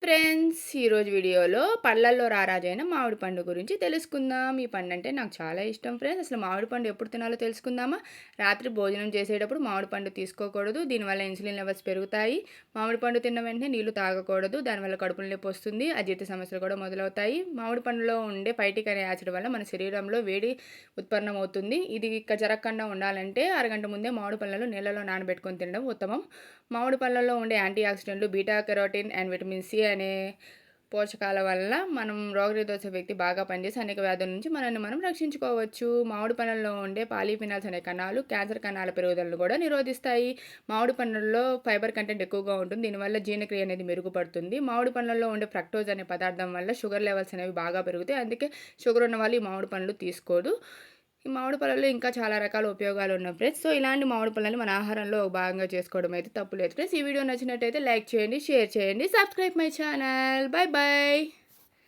Friends, ఈరోజు వీడియోలో పళ్ళల్లో రారాజైన మామిడి పండు గురించి తెలుసుకుందాం. ఈ పండు అంటే నాకు చాలా ఇష్టం ఫ్రెండ్స్. అసలు మామిడి పండు ఎప్పుడు తినాలో తెలుసుకుందామా? రాత్రి భోజనం చేసేటప్పుడు మామిడి పండు తీసుకోకూడదు. దీనివల్ల ఇన్సులిన్ లెవెల్స్ పెరుగుతాయి. మామిడి పండు తిన్న వెంటనే నీళ్లు తాగకూడదు. దానివల్ల కడుపులో నొప్పి వస్తుంది. అజీర్తి సమస్యలు కూడా మొదలవుతాయి. మామిడి పండులో ఉండే పైటిక్ అనే యాసిడ్ వల్ల మన శరీరంలో వేడి ఉత్పన్నమవుతుంది. ఇది ఇక జరగకుండా ఉండాలంటే అరగంట ముందే మామిడి పళ్ళను నీళ్ళలో నానబెట్టుకొని తినడం ఉత్తమం. మామిడి పళ్ళల్లో ఉండే యాంటీ ఆక్సిడెంట్లు beta carotene and vitamin C అనే పోషకాల వల్ల మనం రోగనిరోధక వ్యక్తి బాగా పనిచేసి అనేక వ్యాధుల నుంచి మనల్ని మనం రక్షించుకోవచ్చు. మామిడి పండ్లలో ఉండే పాలీఫినాల్స్ అనే కణాలు క్యాన్సర్ కణాల పెరుగుదలను కూడా నిరోధిస్తాయి. మామిడి పండ్లలో ఫైబర్ కంటెంట్ ఎక్కువగా ఉంటుంది. దీనివల్ల జీర్ణక్రియ అనేది మెరుగుపడుతుంది. మామిడి పండ్లలో ఉండే ఫ్రక్టోజ్ అనే పదార్థం వల్ల షుగర్ లెవెల్స్ అనేవి బాగా పెరుగుతాయి. అందుకే షుగర్ ఉన్న వాళ్ళు ఈ మామిడి పండ్లు తీసుకోదు. ఈ మామిడి పళ్ళలో ఇంకా చాలా రకాల ఉపయోగాలు ఉన్నాయి ఫ్రెండ్స్. సో ఇలాంటి మామిడి పళ్ళని మన ఆహారంలో ఒక భాగంగా చేసుకోవడం అయితే తప్పు లేదు ఫ్రెండ్స్. ఈ వీడియో నచ్చినట్టయితే లైక్ చేయండి, షేర్ చేయండి, subscribe my channel. Bye bye.